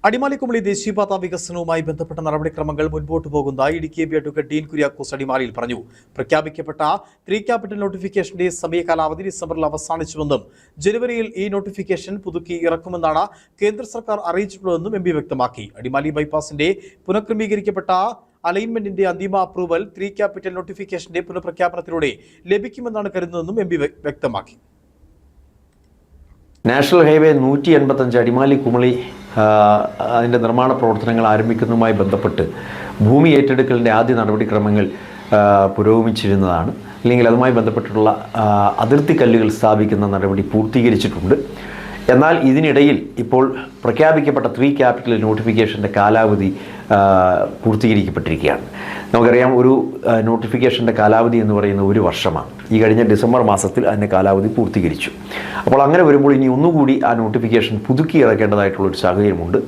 അടിമാലിക്കുമളി ദേശീയപാത വികസനവുമായി ബന്ധപ്പെട്ട നടപടിക്രമങ്ങൾ മുൻപോട്ട് പോകുന്നതായി ഇടുക്കി എംപി അഡ്വക്കേറ്റ് ഡീൻ കുര്യാക്കോസ് അടിമാലിയിൽ പറഞ്ഞു. പ്രഖ്യാപിക്കപ്പെട്ട 3 ക്യാപിറ്റൽ നോട്ടിഫിക്കേഷന്റെ സമയകാലാവധി ഡിസംബറിൽ അവസാനിച്ചുവെന്നും ജനുവരിയിൽ ഈ നോട്ടിഫിക്കേഷൻ പുതുക്കി ഇറക്കുമെന്നാണ് കേന്ദ്ര സർക്കാർ അറിയിച്ചിട്ടുള്ളതെന്നും എംപി വ്യക്തമാക്കി. അടിമാലി ബൈപ്പാസിന്റെ പുനഃക്രമീകരിക്കപ്പെട്ട അലൈൻമെന്റിന്റെ അന്തിമ അപ്രൂവൽ 3 ക്യാപിറ്റൽ നോട്ടിഫിക്കേഷന്റെ പുനഃപ്രഖ്യാപനത്തിലൂടെ ലഭിക്കുമെന്നാണ് കരുതുന്നതെന്നും എംപി വ്യക്തമാക്കി. നാഷണൽ ഹൈവേ 185 അടിമാലി കുമളി അതിൻ്റെ നിർമ്മാണ പ്രവർത്തനങ്ങൾ ആരംഭിക്കുന്നതുമായി ബന്ധപ്പെട്ട് ഭൂമി ഏറ്റെടുക്കലിൻ്റെ ആദ്യ നടപടിക്രമങ്ങൾ പുരോഗമിച്ചിരുന്നതാണ്. അല്ലെങ്കിൽ അതുമായി ബന്ധപ്പെട്ടിട്ടുള്ള അതിർത്തി കല്ലുകൾ സ്ഥാപിക്കുന്ന നടപടി പൂർത്തീകരിച്ചിട്ടുണ്ട്. എന്നാൽ ഇതിനിടയിൽ ഇപ്പോൾ പ്രഖ്യാപിക്കപ്പെട്ട 3 ക്യാപിറ്റൽ നോട്ടിഫിക്കേഷൻ്റെ കാലാവധി പൂർത്തീകരിക്കപ്പെട്ടിരിക്കുകയാണ്. നമുക്കറിയാം, ഒരു നോട്ടിഫിക്കേഷൻ്റെ കാലാവധി എന്ന് പറയുന്നത് 1 വർഷമാണ്. ഈ കഴിഞ്ഞ ഡിസംബർ മാസത്തിൽ അതിൻ്റെ കാലാവധി പൂർത്തീകരിച്ചു. അപ്പോൾ അങ്ങനെ വരുമ്പോൾ ഇനി ഒന്നുകൂടി ആ നോട്ടിഫിക്കേഷൻ പുതുക്കി ഇറക്കേണ്ടതായിട്ടുള്ളൊരു സാഹചര്യമുണ്ട്.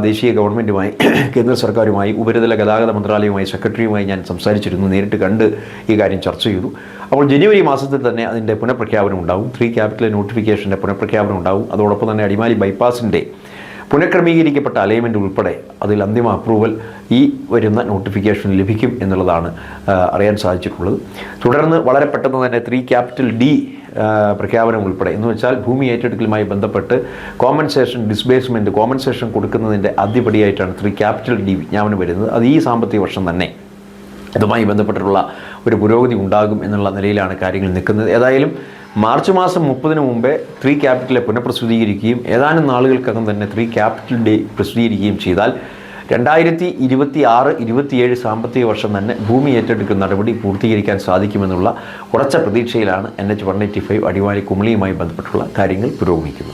ദേശീയ ഗവൺമെൻറ്റുമായി, കേന്ദ്ര സർക്കാരുമായി, ഉപരിതല ഗതാഗത മന്ത്രാലയവുമായി, സെക്രട്ടറിയുമായി ഞാൻ സംസാരിച്ചിരുന്നു. നേരിട്ട് കണ്ട് ഈ കാര്യം ചർച്ച ചെയ്തു. അപ്പോൾ ജനുവരി മാസത്തിൽ തന്നെ അതിൻ്റെ പുനഃപ്രഖ്യാപനം ഉണ്ടാവും. 3 ക്യാപിറ്റൽ നോട്ടിഫിക്കേഷൻ്റെ പുനഃപ്രഖ്യാപനം ഉണ്ടാവും. അതോടൊപ്പം തന്നെ അടിമാലി ബൈപ്പാസിൻ്റെ പുനഃക്രമീകരിക്കപ്പെട്ട അലൈൻമെൻറ്റ് ഉൾപ്പെടെ അതിൽ അന്തിമ അപ്രൂവൽ ഈ വരുന്ന നോട്ടിഫിക്കേഷൻ ലഭിക്കും എന്നുള്ളതാണ് അറിയാൻ സാധിച്ചിട്ടുള്ളത്. തുടർന്ന് വളരെ പെട്ടെന്ന് തന്നെ 3 ക്യാപിറ്റൽ ഡി പ്രഖ്യാപനം ഉൾപ്പെടെ, എന്ന് വെച്ചാൽ ഭൂമി ഏറ്റെടുക്കലുമായി ബന്ധപ്പെട്ട് കോമ്പൻസേഷൻ കൊടുക്കുന്നതിൻ്റെ ആദ്യപടിയായിട്ടാണ് 3 ക്യാപിറ്റൽ ഡി വിജ്ഞാപനം വരുന്നത്. അത് ഈ സാമ്പത്തിക വർഷം തന്നെ ഇതുമായി ബന്ധപ്പെട്ടിട്ടുള്ള ഒരു പുരോഗതി ഉണ്ടാകും എന്നുള്ള നിലയിലാണ് കാര്യങ്ങൾ നിൽക്കുന്നത്. ഏതായാലും മാർച്ച് മാസം 30-ന് മുമ്പേ 3 ക്യാപിറ്റലെ പുനഃപ്രസിദ്ധീകരിക്കുകയും ഏതാനും നാളുകൾക്കകം തന്നെ 3 ക്യാപിറ്റൽ ഡേ പ്രസിദ്ധീകരിക്കുകയും ചെയ്താൽ 2026-27 സാമ്പത്തിക വർഷം തന്നെ ഭൂമി ഏറ്റെടുക്കുന്ന നടപടി പൂർത്തീകരിക്കാൻ സാധിക്കുമെന്നുള്ള ഉറച്ച പ്രതീക്ഷയിലാണ് NH 185 അടിമാലി കുമളിയുമായി ബന്ധപ്പെട്ടുള്ള കാര്യങ്ങൾ പുരോഗമിക്കുന്നത്.